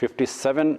57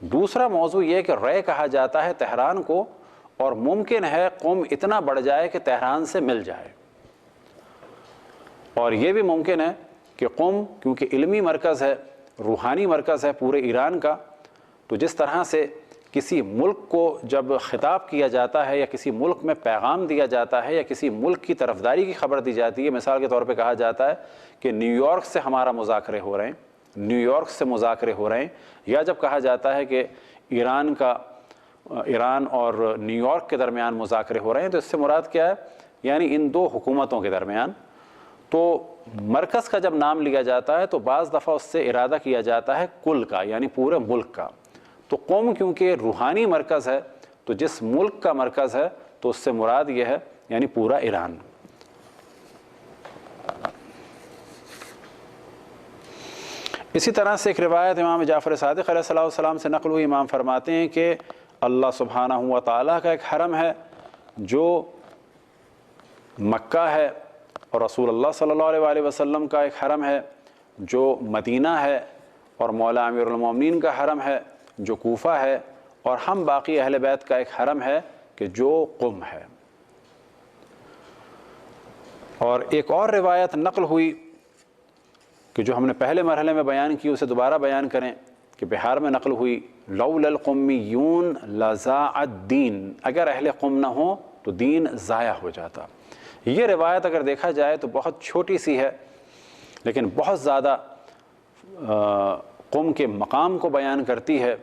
دوسرا موضوع یہ کہ رے کہا جاتا ہے تہران کو، اور ممکن ہے قم اتنا بڑھ جائے کہ تہران سے مل جائے، اور یہ بھی ممکن ہے کہ قم کیونکہ علمی مرکز ہے، روحانی مرکز ہے پورے ایران کا، تو جس طرح سے کسی ملک کو جب خطاب کیا جاتا ہے یا کسی ملک میں پیغام دیا جاتا ہے یا کسی ملک کی طرفداری کی خبر دی جاتی ہے، مثال کے طور پہ کہا جاتا ہے کہ نیو یارک سے ہمارا مذاکرے ہو رہے ہیں، نیو یارک سے مذاکرے ہو رہے ہیں، یا جب کہا جاتا ہے کہ ایران اور نیو یارک کے درمیان مذاکرے ہو رہے ہیں، تو اس سے مراد کیا ہے؟ یعنی ان دو حکومتوں کے درمیان۔ تو مرکز کا جب نام لیا جاتا ہے تو بعض دفعہ اس سے ارادہ کیا جاتا ہے کل کا، یعنی پورے ملک کا۔ تو قوم کیونکہ روحانی مرکز ہے، تو جس ملک کا مرکز ہے تو اس سے مراد یہ ہے یعنی پورا ایران۔ اسی طرح سے ایک روایت امام جعفر صادق علیہ الصلوۃ والسلام سے نقل ہوئی، امام فرماتے ہیں کہ اللہ سبحانہ و تعالیٰ کا ایک حرم ہے جو مکہ ہے، اور رسول اللہ صلی اللہ علیہ وآلہ وسلم کا ایک حرم ہے جو مدینہ ہے، اور مولا امیر المومنین کا حرم ہے جو کوفہ ہے، اور ہم باقی اہل بیت کا ایک حرم ہے کہ جو قم ہے۔ اور ایک اور روایت نقل ہوئی کہ جو ہم نے پہلے مرحلے میں بیان کی اسے دوبارہ بیان کریں، کہ بہار میں نقل ہوئی لولا القمیون لضاع الدین، اگر اہل قم نہ ہوں تو دین ضائع ہو جاتا۔ یہ روایت اگر دیکھا جائے تو بہت چھوٹی سی ہے، لیکن بہت زیادہ قم کے مقام کو بیان کرتی ہے۔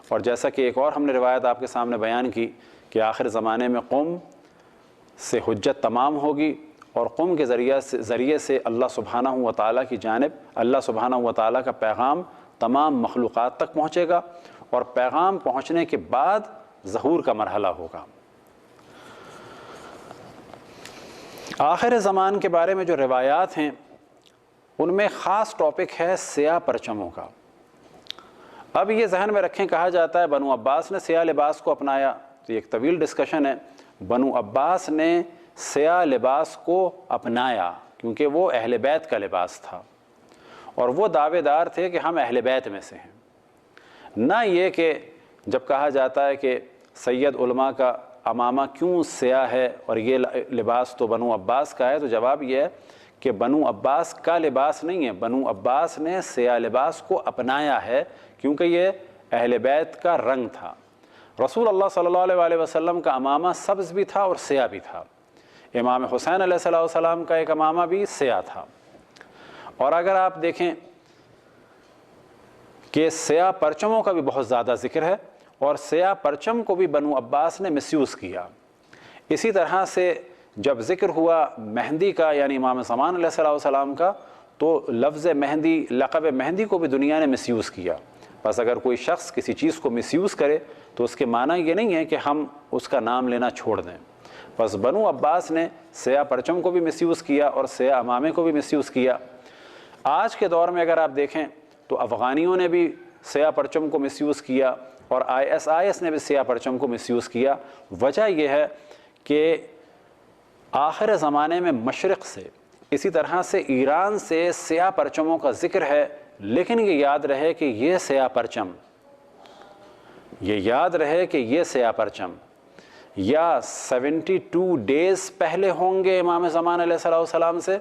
اور جیسا کہ ایک اور ہم نے روایت آپ کے سامنے بیان کی کہ آخر زمانے میں قم سے حجت تمام ہوگی، اور قم کے ذریعے سے اللہ سبحانہ و تعالیٰ کی جانب اللہ سبحانہ و تعالیٰ کا پیغام تمام مخلوقات تک پہنچے گا، اور پیغام پہنچنے کے بعد ظہور کا مرحلہ ہوگا۔ آخر زمان کے بارے میں جو روایات ہیں ان میں خاص ٹاپک ہے سیاہ پرچموں کا۔ اب یہ ذہن میں رکھیں، کہا جاتا ہے بنو عباس نے سیاہ لباس کو اپنایا، تو یہ ایک طویل ڈسکشن ہے۔ بنو عباس نے سیاہ لباس کو اپنایا کیونکہ وہ اہل بیت کا لباس تھا، اور وہ دعوے دار تھے کہ ہم اہل بیت میں سے ہیں، نہ یہ کہ جب کہا جاتا ہے کہ سید علماء کا امامہ کیوں سیاہ ہے اور یہ لباس تو بنو عباس کا ہے، تو جواب یہ ہے کہ بنو عباس کا لباس نہیں ہے، بنو عباس نے سیاہ لباس کو اپنایا ہے کیونکہ یہ اہل بیت کا رنگ تھا۔ رسول اللہ صلی اللہ علیہ وآلہ وسلم کا امامہ سبز بھی تھا اور سیاہ بھی تھا، امام حسین علیہ السلام کا ایک امامہ بھی سیاہ تھا۔ اور اگر آپ دیکھیں کہ سیاہ پرچموں کا بھی بہت زیادہ ذکر ہے، اور سیاہ پرچم کو بھی بنو عباس نے مس یوز کیا۔ اسی طرح سے جب ذکر ہوا مہندی کا، یعنی امام زمان علیہ السلام کا، تو لفظ مہندی، لقب مہندی کو بھی دنیا نے مس یوز کیا۔ بس اگر کوئی شخص کسی چیز کو مس یوز کرے تو اس کے معنی یہ نہیں ہے کہ ہم اس کا نام لینا چھوڑ دیں۔ بس بنو عباس نے سیاہ پرچم کو بھی مس یوز کیا اور سیاہ امامے کو بھی مس یوز کیا۔ آج کے دور میں اگر آپ دیکھیں تو افغانیوں نے بھی سیاہ پرچم کو مس یوز کیا، اور ISIS نے بھی سیاہ پرچم کو مس یوز کیا۔ وجہ یہ ہے کہ آخر زمانے میں مشرق سے، اسی طرح سے ایران سے سیاہ پرچموں کا ذکر ہے، لیکن یہ یاد رہے کہ یہ سیاہ پرچم یا 72 ڈیز پہلے ہوں گے امام زمان علیہ السلام سے،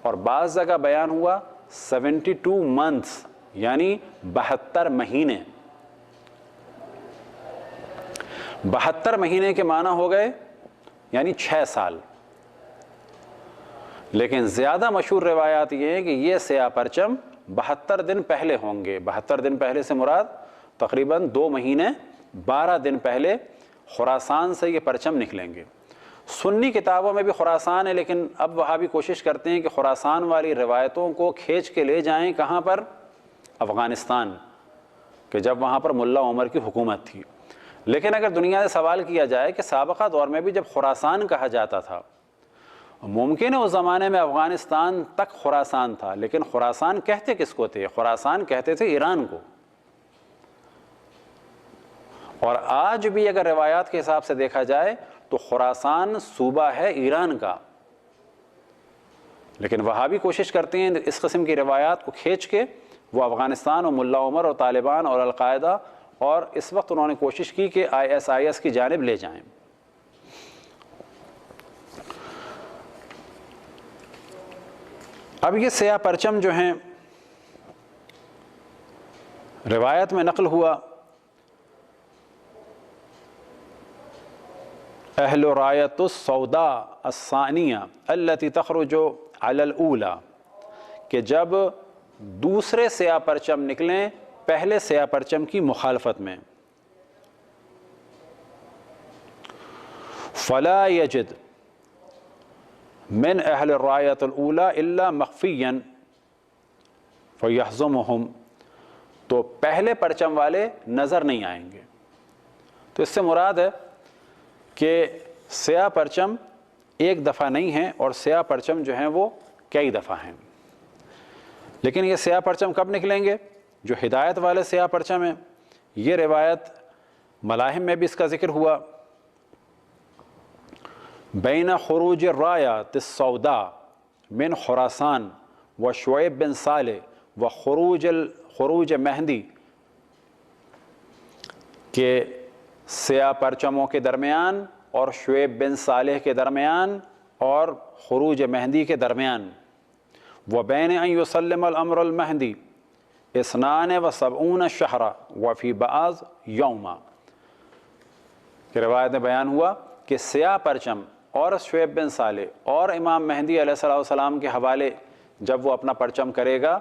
اور بعض جگہ بیان ہوا 72 منتھس یعنی 72 مہینے۔ 72 مہینے کے معنی ہو گئے یعنی 6 سال۔ لیکن زیادہ مشہور روایات یہ ہیں کہ یہ سیاہ پرچم 72 دن پہلے ہوں گے۔ 72 دن پہلے سے مراد تقریباً 2 مہینے 12 دن پہلے خراسان سے یہ پرچم نکلیں گے۔ سنی کتابوں میں بھی خراسان ہے، لیکن اب وہاں بھی کوشش کرتے ہیں کہ خراسان والی روایتوں کو کھینچ کے لے جائیں کہاں پر؟ افغانستان، کہ جب وہاں پر ملا عمر کی حکومت تھی۔ لیکن اگر دنیا سے سوال کیا جائے کہ سابقہ دور میں بھی جب خراسان کہا جاتا تھا، ممکن ہے اس زمانے میں افغانستان تک خراسان تھا، لیکن خراسان کہتے کس کو تھے؟ خراسان کہتے تھے ایران کو۔ اور آج بھی اگر روایات کے حساب سے دیکھا جائے تو خراسان صوبہ ہے ایران کا، لیکن وہاں بھی کوشش کرتے ہیں اس قسم کی روایات کو کھینچ کے وہ افغانستان اور ملا عمر اور طالبان اور القاعدہ اور اس وقت انہوں نے کوشش کی کہ ISIS کی جانب لے جائیں۔ اب یہ سیاہ پرچم جو ہیں روایت میں نقل ہوا اہل رایت السوداء الثانیہ التي تخرج علی الاولی، کہ جب دوسرے سیاہ پرچم نکلیں پہلے سیاہ پرچم کی مخالفت میں، فلا یجد من اہل الرایت الاولی الا مخفیا فیحزمہم، تو پہلے پرچم والے نظر نہیں آئیں گے۔ تو اس سے مراد ہے کہ سیاہ پرچم ایک دفعہ نہیں ہیں، اور سیاہ پرچم جو ہیں وہ کئی دفعہ ہیں۔ لیکن یہ سیاہ پرچم کب نکلیں گے؟ جو ہدایت والے سیاہ پرچم ہیں، یہ روایت ملاحم میں بھی اس کا ذکر ہوا، بین خروج الرایۃ السوداء من خراسان و شعیب بن صالح و خروج مہدی، کہ سیاہ پرچموں کے درمیان اور شعیب بن صالح کے درمیان اور خروج مہدی کے درمیان، وبین ان یسلم الامر المہدی 72 شہرا وفی بعض یوما، کہ روایت میں بیان ہوا کہ سیاہ پرچم اور شعیب بن صالح اور امام مہدی علیہ السلام کے حوالے جب وہ اپنا پرچم کرے گا،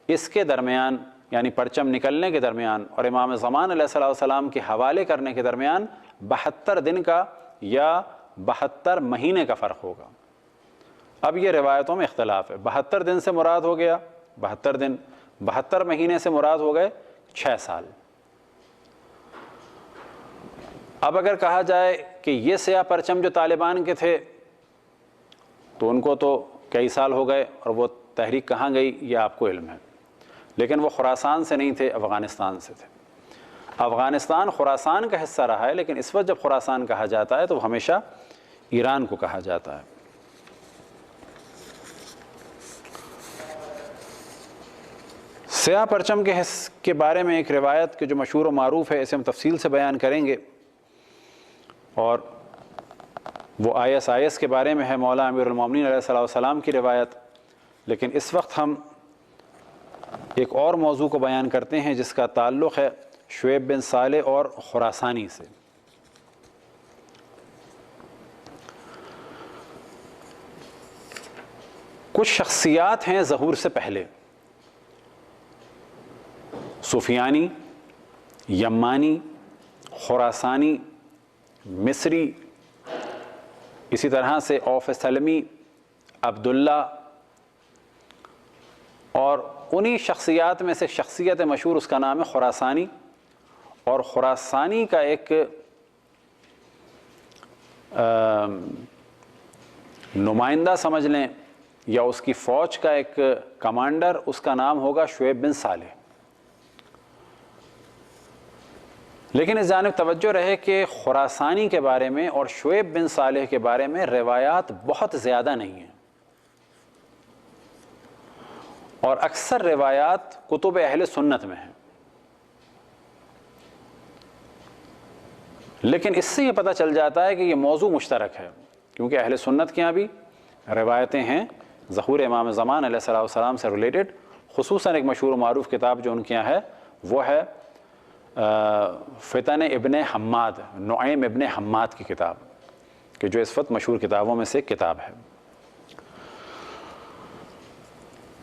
اس کے درمیان یعنی پرچم نکلنے کے درمیان اور امام زمان علیہ السلام کے حوالے کرنے کے درمیان 72 دن کا یا 72 مہینے کا فرق ہوگا۔ اب یہ روایتوں میں اختلاف ہے، 72 دن سے مراد ہو گیا 72 دن، 72 مہینے سے مراد ہو گئے 6 سال۔ اب اگر کہا جائے کہ یہ سیاہ پرچم جو طالبان کے تھے تو ان کو تو کئی سال ہو گئے، اور وہ تحریک کہاں گئی یہ آپ کو علم ہے، لیکن وہ خراسان سے نہیں تھے، افغانستان سے تھے۔ افغانستان خراسان کا حصہ رہا ہے، لیکن اس وقت جب خراسان کہا جاتا ہے تو ہمیشہ ایران کو کہا جاتا ہے۔ سیاہ پرچم کے بارے میں ایک روایت کے جو مشہور و معروف ہے، اسے ہم تفصیل سے بیان کریں گے، اور وہ ISIS کے بارے میں ہے، مولا امیر المومنین علیہ السلام کی روایت۔ لیکن اس وقت ہم ایک اور موضوع کو بیان کرتے ہیں جس کا تعلق ہے شعیب بن صالح اور خراسانی سے۔ کچھ شخصیات ہیں ظہور سے پہلے، سفیانی، یمانی، خراسانی، مصری، اسی طرح سے اوف سلمی، عبداللہ، اور انہی شخصیات میں سے شخصیت مشہور اس کا نام ہے خراسانی، اور خراسانی کا ایک نمائندہ سمجھ لیں یا اس کی فوج کا ایک کمانڈر، اس کا نام ہوگا شعیب بن صالح۔ لیکن اس جانب توجہ رہے کہ خراسانی کے بارے میں اور شعیب بن صالح کے بارے میں روایات بہت زیادہ نہیں ہیں، اور اکثر روایات کتب اہل سنت میں ہیں۔ لیکن اس سے یہ پتہ چل جاتا ہے کہ یہ موضوع مشترک ہے، کیونکہ اہل سنت کے یہاں بھی روایتیں ہیں ظہور امام زمان علیہ السلام سے ریلیٹڈ۔ خصوصاً ایک مشہور و معروف کتاب جو ان کے یہاں ہے وہ ہے فتن ابن حماد، نعیم ابن حماد کی کتاب، کہ جو اس وقت مشہور کتابوں میں سے ایک کتاب ہے۔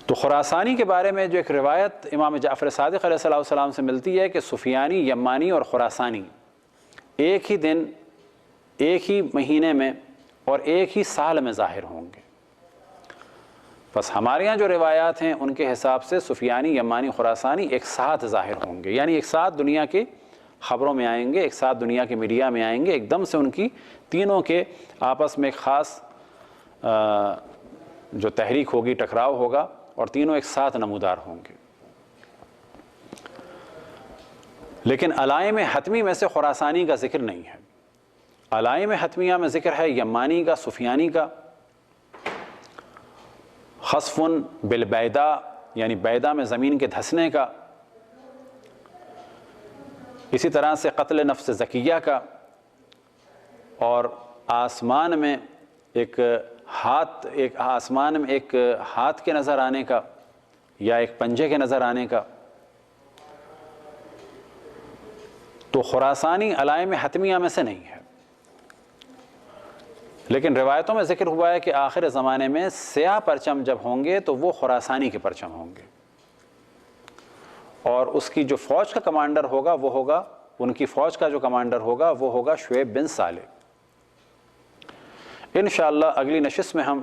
تو خراسانی کے بارے میں جو ایک روایت امام جعفر صادق علیہ السلام سے ملتی ہے کہ سفیانی، یمانی اور خراسانی ایک ہی دن، ایک ہی مہینے میں اور ایک ہی سال میں ظاہر ہوں گے۔ بس ہمارے یہاں جو روایات ہیں ان کے حساب سے سفیانی، یمانی، خراسانی ایک ساتھ ظاہر ہوں گے، یعنی ایک ساتھ دنیا کی خبروں میں آئیں گے، ایک ساتھ دنیا کے میڈیا میں آئیں گے، ایک دم سے ان کی تینوں کے آپس میں ایک خاص جو تحریک ہوگی، ٹکراؤ ہوگا، اور تینوں ایک ساتھ نمودار ہوں گے۔ لیکن علائم حتمی میں سے خراسانی کا ذکر نہیں ہے۔ علائم حتمیہ میں ذکر ہے یمانی کا، سفیانی کا، خسف بالبیدا یعنی بیدا میں زمین کے دھسنے کا، اسی طرح سے قتل نفس زکیہ کا، اور آسمان میں ایک ہاتھ کے نظر آنے کا یا ایک پنجے کے نظر آنے کا. تو خراسانی علائم حتمیہ میں سے نہیں ہے، لیکن روایتوں میں ذکر ہوا ہے کہ آخر زمانے میں سیاہ پرچم جب ہوں گے تو وہ خراسانی کے پرچم ہوں گے، اور اس کی جو فوج کا کمانڈر ہوگا ان کی فوج کا جو کمانڈر ہوگا وہ ہوگا شعیب بن صالح. انشاءاللہ اگلی نشست میں ہم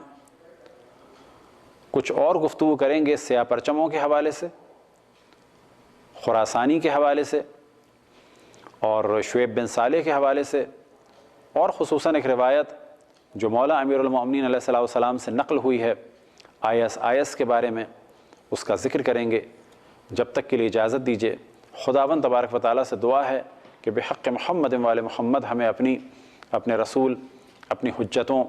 کچھ اور گفتگو کریں گے سیاہ پرچموں کے حوالے سے، خراسانی کے حوالے سے، اور شعیب بن صالح کے حوالے سے، اور خصوصاً ایک روایت جو مولا امیر المؤمنین علیہ الصلوۃ والسلام سے نقل ہوئی ہے آیس کے بارے میں، اس کا ذکر کریں گے. جب تک کے لیے اجازت دیجیے. خداوند تبارک و تعالیٰ سے دعا ہے کہ بحق محمد وآل محمد ہمیں اپنے رسول، اپنی حجتوں،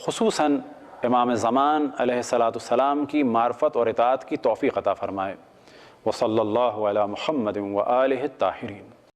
خصوصاً امام زمان علیہ الصلوۃ والسلام کی معرفت اور اطاعت کی توفیق عطا فرمائے. وصلی اللہ علی محمد وآلہ الطاہرین.